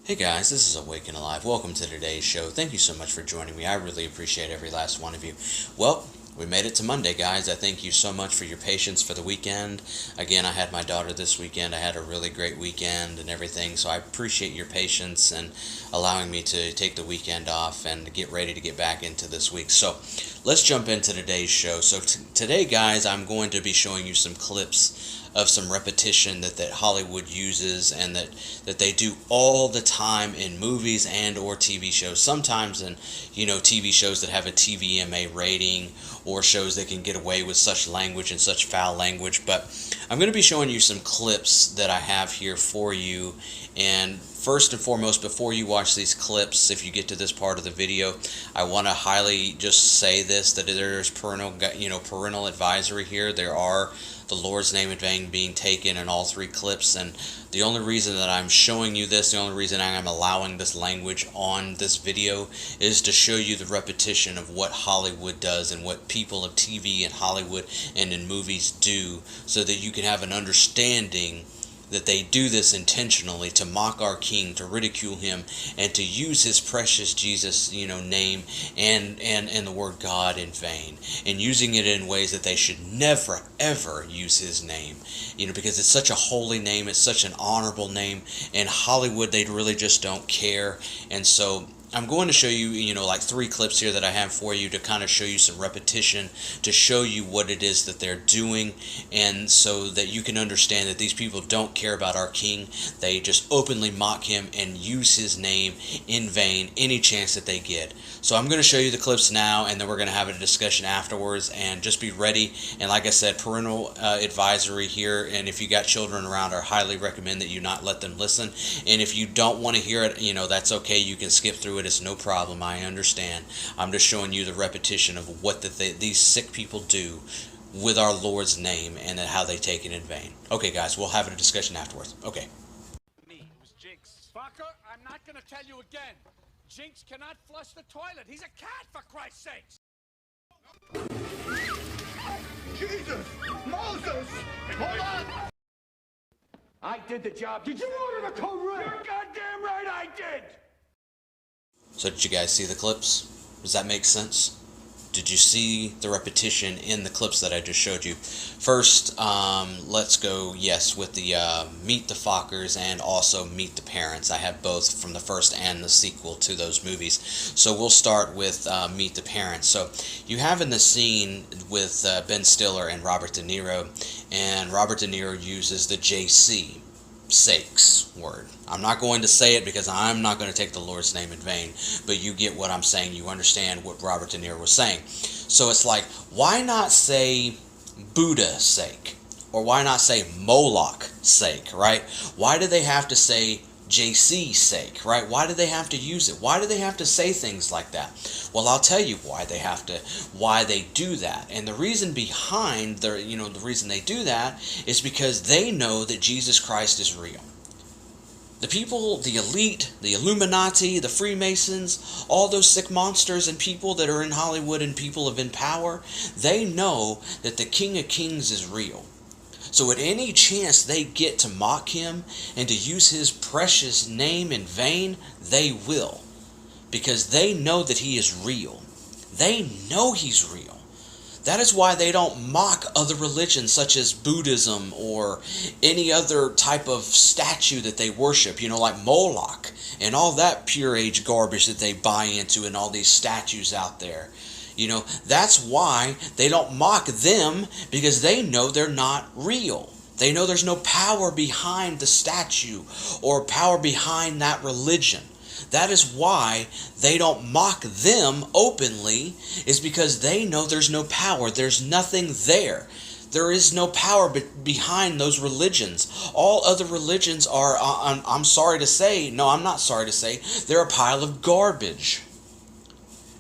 Hey guys, this is Awake and Alive. Welcome to today's show. Thank you so much for joining me. I really appreciate every last one of you. Well, we made it to Monday, guys. I thank you so much for your patience for the weekend. Again, I had my daughter this weekend. I had a really great weekend and everything, so I appreciate your patience and allowing me to take the weekend off and get ready to get back into this week. So, let's jump into today's show. So, today, guys, I'm going to be showing you some clips of some repetition that Hollywood uses and that they do all the time in movies and or TV shows. Sometimes in TV shows that have a TVMA rating or shows that can get away with such language and such foul language. But I'm going to be showing you some clips that I have here for you. And first and foremost, before you watch these clips, if you get to this part of the video, I want to highly just say this, that there's parental advisory here. There are the Lord's name in vain being taken in all three clips, and the only reason that I'm showing you this, the only reason I am allowing this language on this video is to show you the repetition of what Hollywood does and what people of TV and Hollywood and in movies do, so that you can have an understanding that they do this intentionally to mock our King, to ridicule him, and to use his precious Jesus, name and the word God in vain, and using it in ways that they should never ever use his name, because it's such a holy name, it's such an honorable name, and Hollywood, they really just don't care. And so I'm going to show you, like three clips here that I have for you to kind of show you some repetition, to show you what it is that they're doing, and so that you can understand that these people don't care about our King. They just openly mock him and use his name in vain any chance that they get. So I'm going to show you the clips now, and then we're going to have a discussion afterwards, and just be ready. And like I said, parental advisory here, and if you got children around, I highly recommend that you not let them listen. And if you don't want to hear it, that's okay. You can skip through it. It's no problem. I understand. I'm just showing you the repetition of what these sick people do with our Lord's name and how they take it in vain. Okay, guys, we'll have a discussion afterwards. Okay. Me, it was Jinx. Fucker, I'm not gonna tell you again. Jinx cannot flush the toilet. He's a cat, for Christ's sakes. Jesus! Moses! Hold on! I did the job. Did you order the code red? You're goddamn right I did! So did you guys see the clips? Does that make sense? Did you see the repetition in the clips that I just showed you? First, let's go, with the Meet the Fockers and also Meet the Parents. I have both from the first and the sequel to those movies. So we'll start with Meet the Parents. So you have in the scene with Ben Stiller and Robert De Niro, and Robert De Niro uses the JC. Sakes word. I'm not going to say it because I'm not going to take the Lord's name in vain, but you get what I'm saying. You understand what Robert De Niro was saying. So it's like, why not say Buddha sake? Or why not say Moloch sake, right? Why do they have to say JC sake, right? Why do they have to use it? Why do they have to say things like that? Well, I'll tell you why they do that. And the reason behind the reason they do that is because they know that Jesus Christ is real. The people, the elite, the Illuminati, the Freemasons, all those sick monsters and people that are in Hollywood and people in power, they know that the King of Kings is real. So at any chance they get to mock him and to use his precious name in vain, they will. Because they know that he is real. They know he's real. That is why they don't mock other religions such as Buddhism or any other type of statue that they worship, like Moloch and all that pure age garbage that they buy into and all these statues out there. That's why they don't mock them, because they know they're not real. They know there's no power behind the statue or power behind that religion. That is why they don't mock them openly, is because they know there's no power. There's nothing there. There is no power behind those religions. All other religions are, I'm sorry to say, no, I'm not sorry to say, they're a pile of garbage.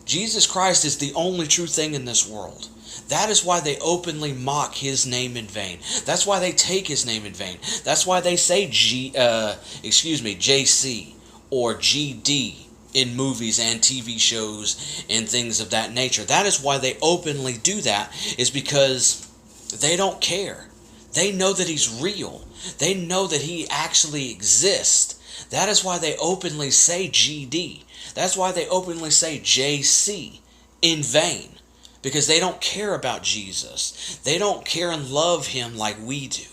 Jesus Christ is the only true thing in this world. That is why they openly mock his name in vain. That's why they take his name in vain. That's why they say JC or GD in movies and TV shows and things of that nature. That is why they openly do that, is because they don't care. They know that he's real. They know that he actually exists. That is why they openly say GD. That's why they openly say JC in vain. Because they don't care about Jesus. They don't care and love him like we do.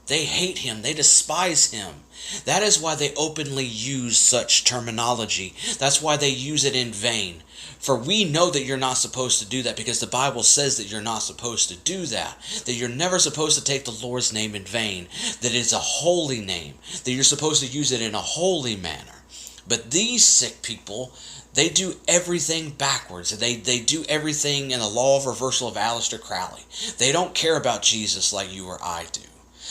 They hate him. They despise him. That is why they openly use such terminology. That's why they use it in vain. For we know that you're not supposed to do that, because the Bible says that you're not supposed to do that. That you're never supposed to take the Lord's name in vain. That it's a holy name. That you're supposed to use it in a holy manner. But these sick people, they do everything backwards. They do everything in the law of reversal of Aleister Crowley. They don't care about Jesus like you or I do.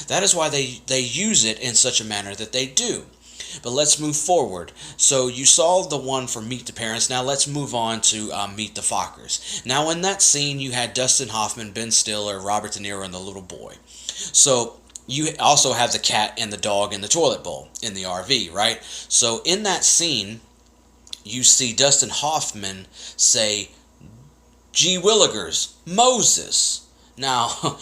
That is why they use it in such a manner that they do. But let's move forward. So you saw the one for Meet the Parents. Now let's move on to Meet the Fockers. Now in that scene, you had Dustin Hoffman, Ben Stiller, Robert De Niro, and the little boy. So you also have the cat and the dog in the toilet bowl in the RV, right? So in that scene, you see Dustin Hoffman say, "Gee Willikers, Moses." Now,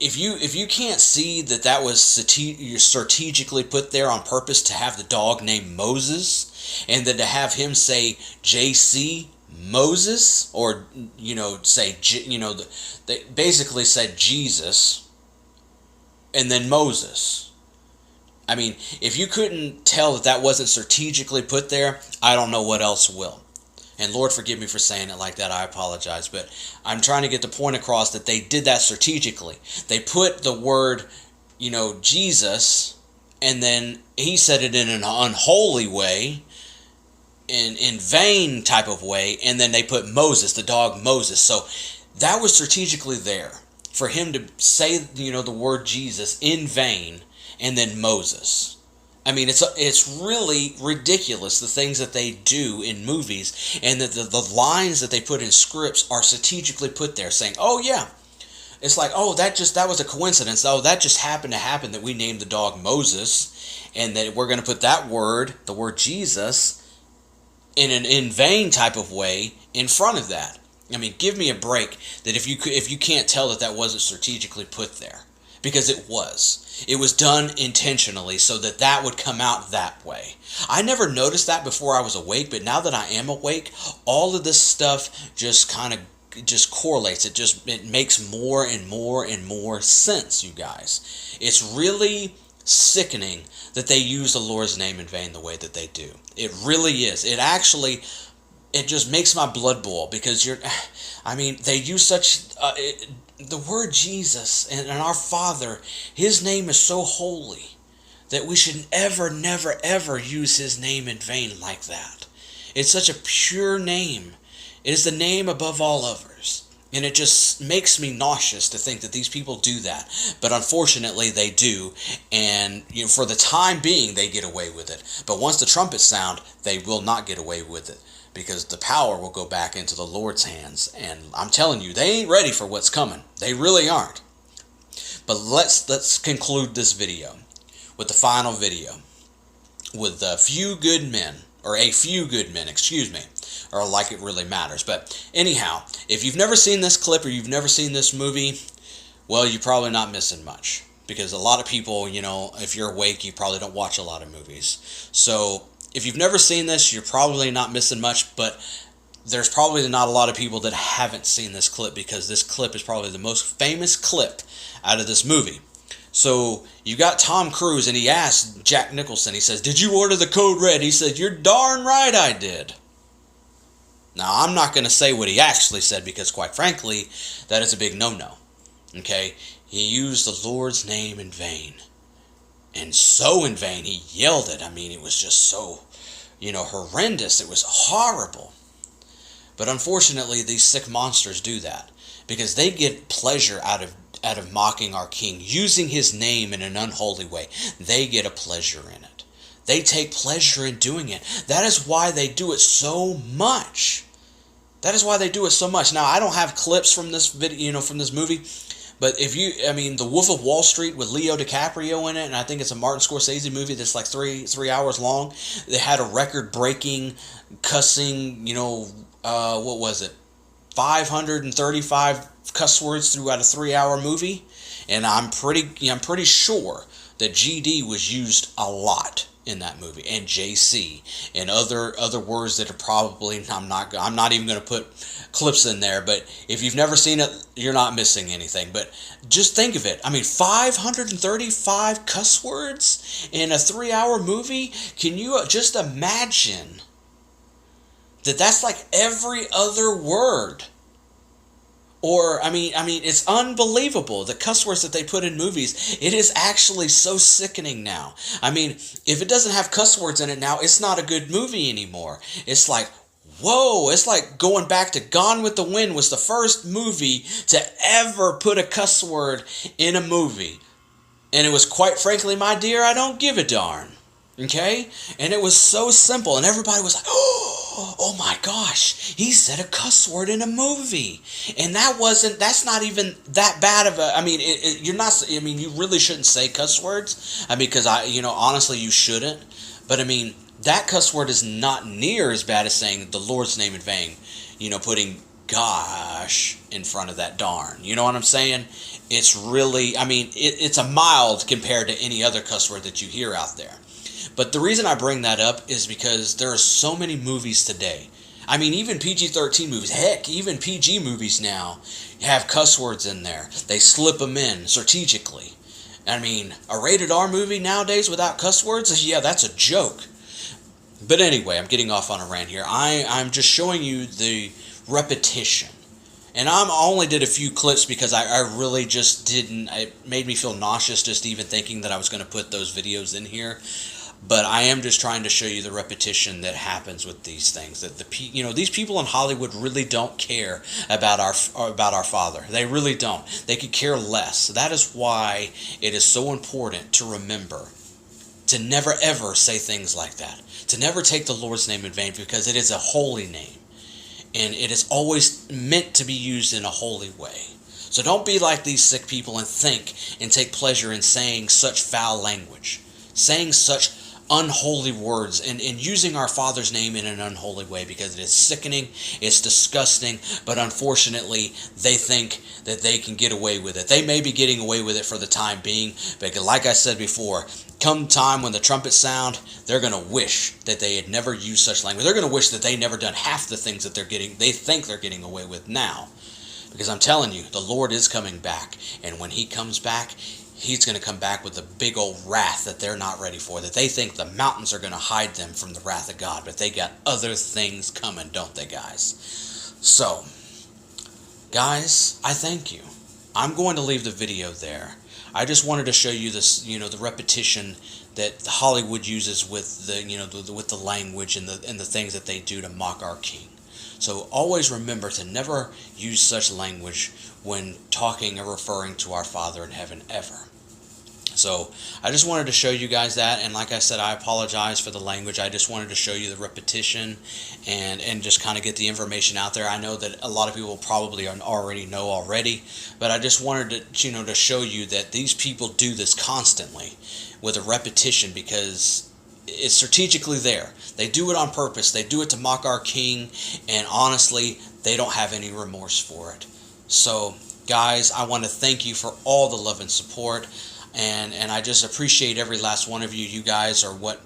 if you can't see that was strategically put there on purpose to have the dog named Moses, and then to have him say JC Moses, or say they basically said Jesus and then Moses. I mean, if you couldn't tell that wasn't strategically put there, I don't know what else will. And Lord, forgive me for saying it like that. I apologize. But I'm trying to get the point across that they did that strategically. They put the word, Jesus, and then he said it in an unholy way, in vain type of way, and then they put Moses, the dog Moses. So that was strategically there for him to say, the word Jesus in vain, and then Moses. I mean, it's really ridiculous, the things that they do in movies, and that the lines that they put in scripts are strategically put there, saying, "Oh yeah," it's like, "Oh, that was a coincidence. Oh, that just happened to happen that we named the dog Moses, and that we're going to put that word, the word Jesus, in an in vain type of way in front of that." I mean, give me a break that if you can't tell that wasn't strategically put there. Because it was. It was done intentionally so that would come out that way. I never noticed that before I was awake, but now that I am awake, all of this stuff just kind of just correlates. It makes more and more and more sense, you guys. It's really sickening that they use the Lord's name in vain the way that they do. It really is. It just makes my blood boil, because they use such... the word Jesus and our Father, his name is so holy that we should ever, never, ever use his name in vain like that. It's such a pure name. It is the name above all others. And it just makes me nauseous to think that these people do that. But unfortunately, they do. And for the time being, they get away with it. But once the trumpets sound, they will not get away with it. Because the power will go back into the Lord's hands. And I'm telling you, they ain't ready for what's coming. They really aren't. But let's conclude this video with the final video. With a few good men, excuse me. Or like it really matters. But anyhow, if you've never seen this clip or you've never seen this movie, well, you're probably not missing much. Because a lot of people, if you're awake, you probably don't watch a lot of movies. So if you've never seen this, you're probably not missing much, but there's probably not a lot of people that haven't seen this clip, because this clip is probably the most famous clip out of this movie. So you got Tom Cruise, and he asked Jack Nicholson, he says, "Did you order the code red?" He said, "You're darn right I did." Now, I'm not going to say what he actually said, because quite frankly, that is a big no-no. Okay? He used the Lord's name in vain. And so in vain, he yelled it. I mean, it was just so, horrendous. It was horrible. But unfortunately, these sick monsters do that, because they get pleasure out of mocking our King, using his name in an unholy way. They get a pleasure in it. They take pleasure in doing it. That is why they do it so much. That is why they do it so much. Now, I don't have clips from this video, from this movie. But The Wolf of Wall Street with Leo DiCaprio in it, and I think it's a Martin Scorsese movie that's like three hours long. They had a record-breaking, cussing, what was it? 535 cuss words throughout a 3-hour movie. And I'm pretty sure that GD was used a lot in that movie, and JC, and other words that are probably, I'm not even going to put clips in there, but if you've never seen it, you're not missing anything. But just think of it. I mean, 535 cuss words in a 3-hour movie. Can you just imagine that that's like every other word? Or, I mean, it's unbelievable, the cuss words that they put in movies. It is actually so sickening now. I mean, if it doesn't have cuss words in it now, it's not a good movie anymore. It's like, whoa, it's like going back to Gone with the Wind was the first movie to ever put a cuss word in a movie. And it was, quite frankly, my dear, I don't give a darn. Okay? And it was so simple, and everybody was like, oh my gosh, he said a cuss word in a movie. And that's not even that bad of a, I mean, you really shouldn't say cuss words. I mean, because honestly, you shouldn't. But I mean, that cuss word is not near as bad as saying the Lord's name in vain. Putting gosh in front of that darn. You know what I'm saying? It's really, I mean, it's a mild compared to any other cuss word that you hear out there. But the reason I bring that up is because there are so many movies today. I mean, even PG-13 movies, heck, even PG movies now have cuss words in there. They slip them in strategically. I mean, a rated R movie nowadays without cuss words, yeah, that's a joke. But anyway, I'm getting off on a rant here. I'm just showing you the repetition. And I only did a few clips because I really just didn't, it made me feel nauseous just even thinking that I was going to put those videos in here. But I am just trying to show you the repetition that happens with these things. That these people in Hollywood really don't care about our Father. They really don't. They could care less. That is why it is so important to remember to never ever say things like that. To never take the Lord's name in vain, because it is a holy name, and it is always meant to be used in a holy way. So don't be like these sick people and think and take pleasure in saying such foul language, saying such unholy words, and using our Father's name in an unholy way, because it is sickening, it's disgusting, but unfortunately they think that they can get away with it. They may be getting away with it for the time being, but like I said before, come time when the trumpets sound, they're going to wish that they had never used such language. They're going to wish that they never done half the things that they think they're getting away with now. Because I'm telling you, the Lord is coming back, and when he comes back, he's going to come back with a big old wrath that they're not ready for, that they think the mountains are going to hide them from the wrath of God, but they got other things coming, don't they, guys? So, guys, I thank you. I'm going to leave the video there. I just wanted to show you this, the repetition that Hollywood uses with the language and the things that they do to mock our King. So always remember to never use such language when talking or referring to our Father in heaven ever. So I just wanted to show you guys that, and like I said, I apologize for the language. I just wanted to show you the repetition and just kind of get the information out there. I know that a lot of people probably already know, but I just wanted to to show you that these people do this constantly with a repetition, because it's strategically there. They do it on purpose. They do it to mock our King, and honestly, they don't have any remorse for it. So, guys, I want to thank you for all the love and support, and I just appreciate every last one of you. You guys are what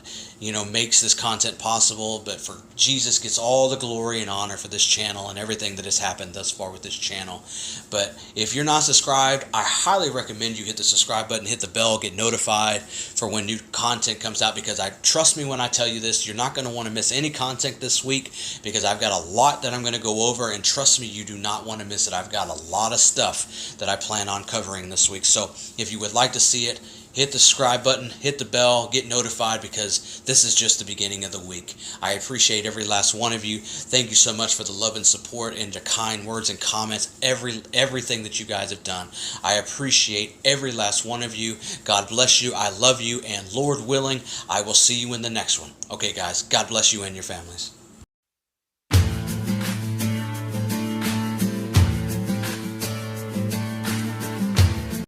makes this content possible, but for Jesus gets all the glory and honor for this channel and everything that has happened thus far with this channel. But if you're not subscribed, I highly recommend you hit the subscribe button, hit the bell, get notified for when new content comes out, because trust me when I tell you this, you're not going to want to miss any content this week, because I've got a lot that I'm going to go over, and trust me, you do not want to miss it. I've got a lot of stuff that I plan on covering this week. So if you would like to see it, hit the subscribe button, hit the bell, get notified, because this is just the beginning of the week. I appreciate every last one of you. Thank you so much for the love and support and the kind words and comments, everything that you guys have done. I appreciate every last one of you. God bless you. I love you, and Lord willing, I will see you in the next one. Okay, guys, God bless you and your families.